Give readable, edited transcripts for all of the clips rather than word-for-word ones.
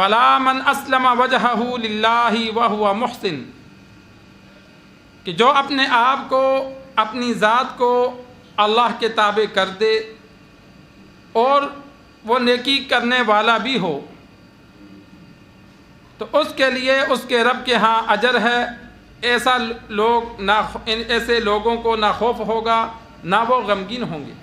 بلا من اسلم وجہہ للہ وہو محسن، کہ جو اپنے آپ کو اپنی ذات کو اللہ کے تابع کر دے اور وہ نیکی کرنے والا بھی ہو، تو اس کے لیے اس کے رب کے ہاں اجر ہے۔ ایسے لوگوں کو نہ خوف ہوگا نہ وہ غمگین ہوں گے۔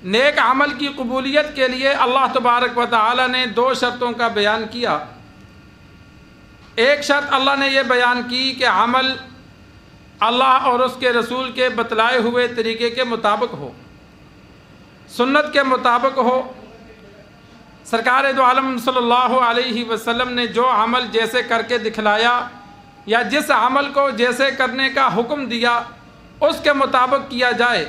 نیک عمل کی قبولیت کے لیے اللہ تبارک و تعالی نے 2 شرطوں کا بیان کیا۔ ایک شرط اللہ نے یہ بیان کی کہ عمل اللہ اور اس کے رسول کے بتلائے ہوئے طریقے کے مطابق ہو، سنت کے مطابق ہو۔ سرکار دو عالم صلی اللہ علیہ وسلم نے جو عمل جیسے کر کے دکھلایا یا جس عمل کو جیسے کرنے کا حکم دیا اس کے مطابق کیا جائے۔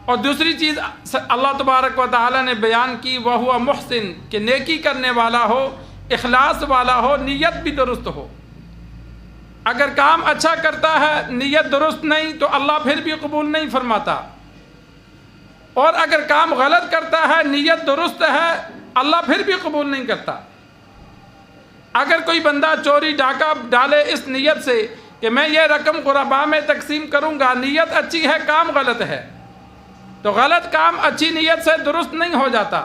اور دوسری چیز اللہ تبارک و تعالی نے بیان کی وہو محسن، کہ نیکی کرنے والا ہو، اخلاص والا ہو، نیت بھی درست ہو۔ اگر کام اچھا کرتا ہے نیت درست نہیں تو اللہ پھر بھی قبول نہیں فرماتا، اور اگر کام غلط کرتا ہے نیت درست ہے اللہ پھر بھی قبول نہیں کرتا۔ اگر کوئی بندہ چوری ڈاکہ ڈالے اس نیت سے کہ میں یہ رقم غرباء میں تقسیم کروں گا، نیت اچھی ہے کام غلط ہے، تو غلط کام اچھی نیت سے درست نہیں ہو جاتا،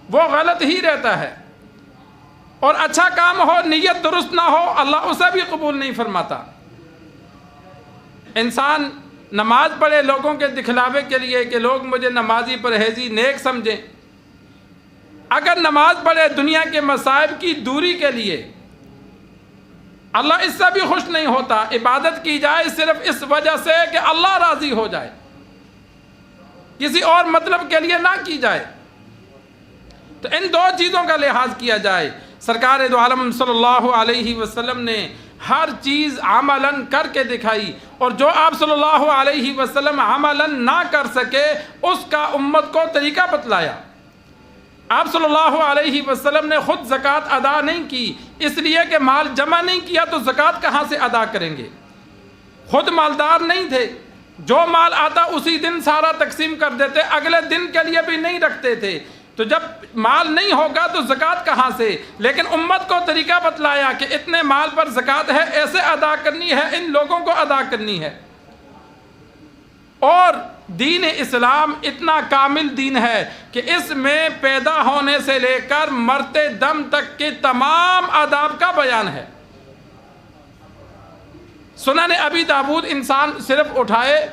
وہ غلط ہی رہتا ہے۔ اور اچھا کام ہو نیت درست نہ ہو اللہ اسے بھی قبول نہیں فرماتا۔ انسان نماز پڑھے لوگوں کے دکھلاوے کے لیے کہ لوگ مجھے نمازی پرہیزی نیک سمجھیں، اگر نماز پڑھے دنیا کے مصائب کی دوری کے لیے اللہ اس سے بھی خوش نہیں ہوتا۔ عبادت کی جائے صرف اس وجہ سے کہ اللہ راضی ہو جائے، کسی اور مطلب کے لیے نہ کی جائے، تو ان 2 چیزوں کا لحاظ کیا جائے۔ سرکار دو عالم صلی اللہ علیہ وسلم نے ہر چیز عملاً کر کے دکھائی، اور جو آپ صلی اللہ علیہ وسلم عملاً نہ کر سکے اس کا امت کو طریقہ بتلایا۔ آپ صلی اللہ علیہ وسلم نے خود زکوٰۃ ادا نہیں کی، اس لیے کہ مال جمع نہیں کیا تو زکوٰۃ کہاں سے ادا کریں گے؟ خود مالدار نہیں تھے، جو مال آتا اسی دن سارا تقسیم کر دیتے، اگلے دن کے لیے بھی نہیں رکھتے تھے، تو جب مال نہیں ہوگا تو زکوٰۃ کہاں سے؟ لیکن امت کو طریقہ بتلایا کہ اتنے مال پر زکوٰۃ ہے، ایسے ادا کرنی ہے، ان لوگوں کو ادا کرنی ہے۔ اور دین اسلام اتنا کامل دین ہے کہ اس میں پیدا ہونے سے لے کر مرتے دم تک کے تمام آداب کا بیان ہے۔ سنن ابی داود انسان صرف اٹھائے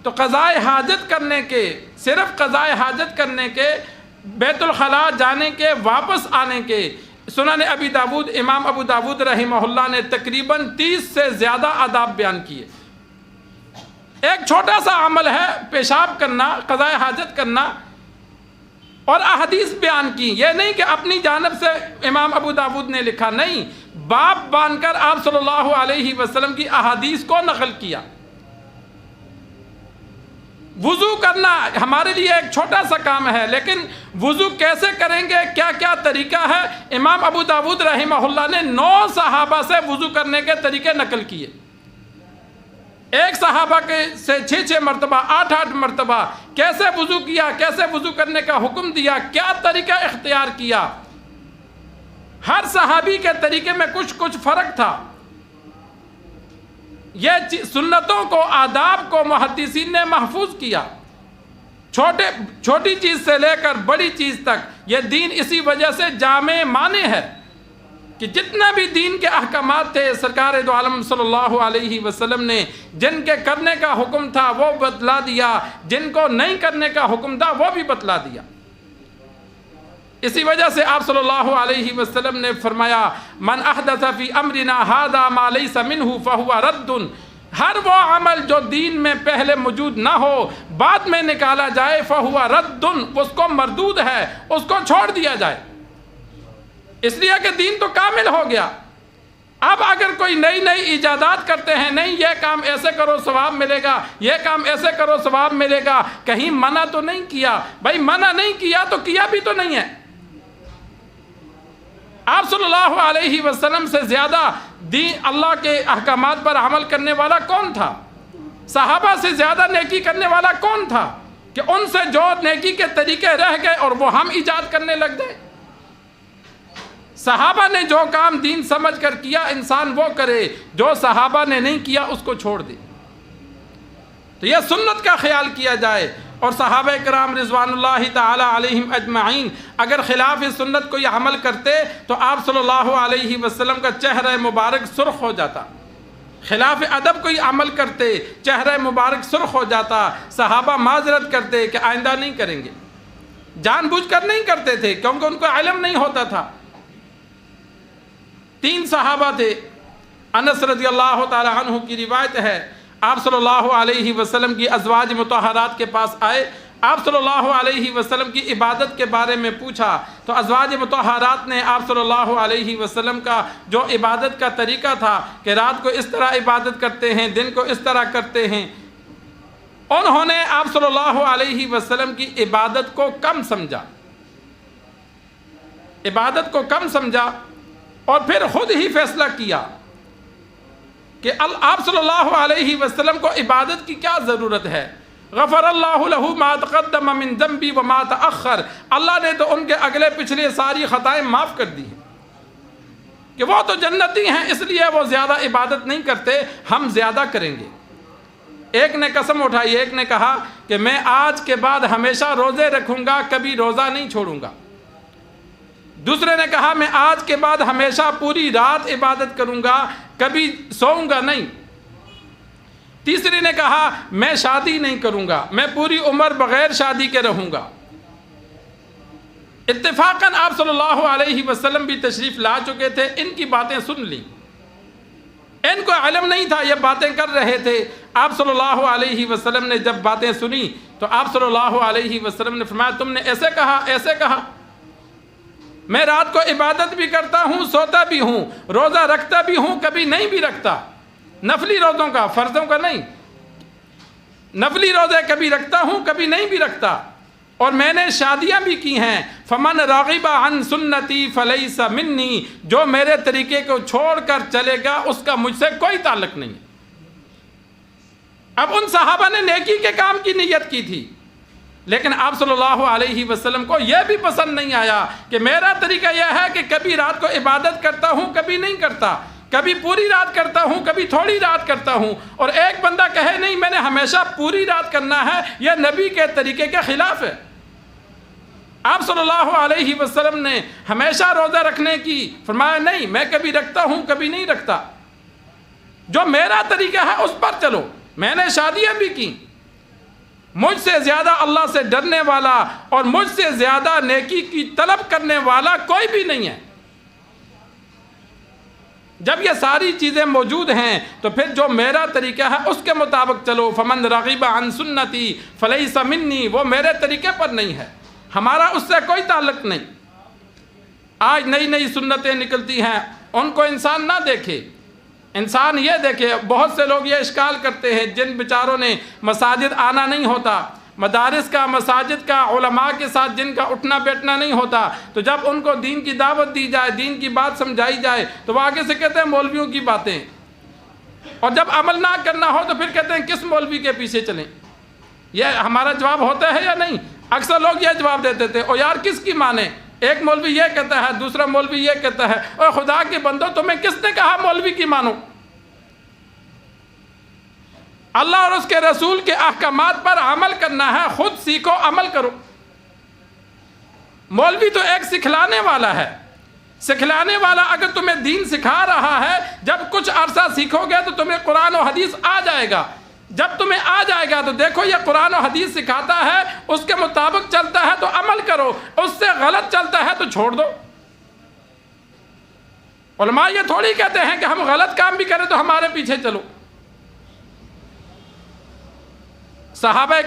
تو قضائے حاجت کرنے کے، صرف قضائے حاجت کرنے کے، بیت الخلاء جانے کے، واپس آنے کے، سنن ابی داود امام ابو داود رحمہ اللہ نے تقریباً 30 سے زیادہ آداب بیان کیے۔ ایک چھوٹا سا عمل ہے پیشاب کرنا، قضائے حاجت کرنا، اور احادیث بیان کی۔ یہ نہیں کہ اپنی جانب سے امام ابو داود نے لکھا، نہیں، باپ باندھ کر آپ صلی اللہ علیہ وسلم کی احادیث کو نقل کیا۔ وضو کرنا ہمارے لیے ایک چھوٹا سا کام ہے، لیکن وضو کیسے کریں گے، کیا کیا طریقہ ہے، امام ابو داود رحمہ اللہ نے 9 صحابہ سے وضو کرنے کے طریقے نقل کیے۔ ایک صحابہ کے سے 6 مرتبہ 8 مرتبہ کیسے وضو کیا، کیسے وضو کرنے کا حکم دیا، کیا طریقہ اختیار کیا۔ ہر صحابی کے طریقے میں کچھ فرق تھا۔ یہ سنتوں کو، آداب کو محدثین نے محفوظ کیا، چھوٹی چیز سے لے کر بڑی چیز تک۔ یہ دین اسی وجہ سے جامع معنی ہے کہ جتنا بھی دین کے احکامات تھے سرکار دو عالم صلی اللہ علیہ وسلم نے جن کے کرنے کا حکم تھا وہ بتلا دیا، جن کو نہیں کرنے کا حکم تھا وہ بھی بتلا دیا۔ اسی وجہ سے آپ صلی اللہ علیہ وسلم نے فرمایا من احدث فی امرنا ھذا ما لیس منہ فہو رد۔ ہر وہ عمل جو دین میں پہلے موجود نہ ہو بعد میں نکالا جائے فہو رد، اس کو مردود ہے، اس کو چھوڑ دیا جائے۔ اس لیے کہ دین تو کامل ہو گیا۔ اب اگر کوئی نئی ایجادات کرتے ہیں، نہیں یہ کام ایسے کرو ثواب ملے گا، یہ کام ایسے کرو ثواب ملے گا، کہیں منع تو نہیں کیا؟ بھائی منع نہیں کیا تو کیا بھی تو نہیں ہے۔ آپ صلی اللہ علیہ وسلم سے زیادہ دین اللہ کے احکامات پر عمل کرنے والا کون تھا؟ صحابہ سے زیادہ نیکی کرنے والا کون تھا کہ ان سے جو نیکی کے طریقے رہ گئے اور وہ ہم ایجاد کرنے لگ گئے؟ صحابہ نے جو کام دین سمجھ کر کیا انسان وہ کرے، جو صحابہ نے نہیں کیا اس کو چھوڑ دے۔ تو یہ سنت کا خیال کیا جائے، اور صحابہ کرام رضوان اللہ تعالی علیہم اجمعین اگر خلاف سنت کوئی عمل کرتے تو آپ صلی اللہ علیہ وسلم کا چہرہ مبارک سرخ ہو جاتا، خلاف ادب کوئی عمل کرتے چہرہ مبارک سرخ ہو جاتا، صحابہ معذرت کرتے کہ آئندہ نہیں کریں گے، جان بوجھ کر نہیں کرتے تھے کیونکہ ان کو علم نہیں ہوتا تھا۔ 3 صحابہ تھے، انس رضی اللہ تعالی عنہ کی روایت ہے، آپ صلی اللہ علیہ وسلم کی ازواج مطہرات کے پاس آئے، آپ صلی اللہ علیہ وسلم کی عبادت کے بارے میں پوچھا تو ازواج مطہرات نے آپ صلی اللہ علیہ وسلم کا جو عبادت کا طریقہ تھا کہ رات کو اس طرح عبادت کرتے ہیں، دن کو اس طرح کرتے ہیں، انہوں نے آپ صلی اللہ علیہ وسلم کی عبادت کو کم سمجھا، عبادت کو کم سمجھا، اور پھر خود ہی فیصلہ کیا کہ آپ صلی اللہ علیہ وسلم کو عبادت کی کیا ضرورت ہے، غفر اللہ لہ ما تقدم من ذنبی وما تأخر، اللہ نے تو ان کے اگلے پچھلے ساری خطائیں معاف کر دی ہیں کہ وہ تو جنتی ہیں اس لیے وہ زیادہ عبادت نہیں کرتے، ہم زیادہ کریں گے۔ ایک نے قسم اٹھائی، ایک نے کہا کہ میں آج کے بعد ہمیشہ روزے رکھوں گا، کبھی روزہ نہیں چھوڑوں گا۔ دوسرے نے کہا میں آج کے بعد ہمیشہ پوری رات عبادت کروں گا، کبھی سوؤں گا نہیں۔ تیسرے نے کہا میں شادی نہیں کروں گا، میں پوری عمر بغیر شادی کے رہوں گا۔ اتفاقاً آپ صلی اللہ علیہ وسلم بھی تشریف لا چکے تھے، ان کی باتیں سن لیں، ان کو علم نہیں تھا، یہ باتیں کر رہے تھے۔ آپ صلی اللہ علیہ وسلم نے جب باتیں سنی تو آپ صلی اللہ علیہ وسلم نے فرمایا تم نے ایسے کہا، ایسے کہا، میں رات کو عبادت بھی کرتا ہوں، سوتا بھی ہوں، روزہ رکھتا بھی ہوں، کبھی نہیں بھی رکھتا، نفلی روزوں کا، فرضوں کا نہیں، نفلی روزے کبھی رکھتا ہوں، کبھی نہیں بھی رکھتا، اور میں نے شادیاں بھی کی ہیں، فمن راغب عن سنتی فلیس منی، جو میرے طریقے کو چھوڑ کر چلے گا اس کا مجھ سے کوئی تعلق نہیں۔ اب ان صحابہ نے نیکی کے کام کی نیت کی تھی، لیکن آپ صلی اللہ علیہ وسلم کو یہ بھی پسند نہیں آیا کہ میرا طریقہ یہ ہے کہ کبھی رات کو عبادت کرتا ہوں، کبھی نہیں کرتا، کبھی پوری رات کرتا ہوں، کبھی تھوڑی رات کرتا ہوں، اور ایک بندہ کہے نہیں میں نے ہمیشہ پوری رات کرنا ہے، یہ نبی کے طریقے کے خلاف ہے۔ آپ صلی اللہ علیہ وسلم نے ہمیشہ روزہ رکھنے کی فرمایا نہیں، میں کبھی رکھتا ہوں، کبھی نہیں رکھتا، جو میرا طریقہ ہے اس پر چلو۔ میں نے شادیاں بھی کی، مجھ سے زیادہ اللہ سے ڈرنے والا اور مجھ سے زیادہ نیکی کی طلب کرنے والا کوئی بھی نہیں ہے۔ جب یہ ساری چیزیں موجود ہیں تو پھر جو میرا طریقہ ہے اس کے مطابق چلو۔ فمن رغب عن سنتی فلیس منی، وہ میرے طریقے پر نہیں ہے، ہمارا اس سے کوئی تعلق نہیں۔ آج نئی نئی سنتیں نکلتی ہیں، ان کو انسان نہ دیکھے، انسان یہ دیکھے۔ بہت سے لوگ یہ اشکال کرتے ہیں جن بیچاروں نے مساجد آنا نہیں ہوتا، مدارس کا، مساجد کا، علماء کے ساتھ جن کا اٹھنا بیٹھنا نہیں ہوتا، تو جب ان کو دین کی دعوت دی جائے، دین کی بات سمجھائی جائے تو وہ آگے سے کہتے ہیں مولویوں کی باتیں، اور جب عمل نہ کرنا ہو تو پھر کہتے ہیں کس مولوی کے پیچھے چلیں۔ یہ ہمارا جواب ہوتا ہے یا نہیں؟ اکثر لوگ یہ جواب دیتے تھے او یار کس کی مانیں، ایک مولوی یہ کہتا ہے، دوسرا مولوی یہ کہتا ہے، اور خدا کے بندو تمہیں کس نے کہا مولوی کی مانو؟ اللہ اور اس کے رسول کے احکامات پر عمل کرنا ہے، خود سیکھو، عمل کرو۔ مولوی تو ایک سکھلانے والا ہے، سکھلانے والا اگر تمہیں دین سکھا رہا ہے، جب کچھ عرصہ سیکھو گے تو تمہیں قرآن و حدیث آ جائے گا، جب تمہیں آ جائے گا تو دیکھو یہ قرآن و حدیث سکھاتا ہے، اس کے مطابق چلتا ہے تو عمل کرو، اس سے غلط چلتا ہے تو چھوڑ دو۔ علماء یہ تھوڑی کہتے ہیں کہ ہم غلط کام بھی کریں تو ہمارے پیچھے چلو۔ صحابہ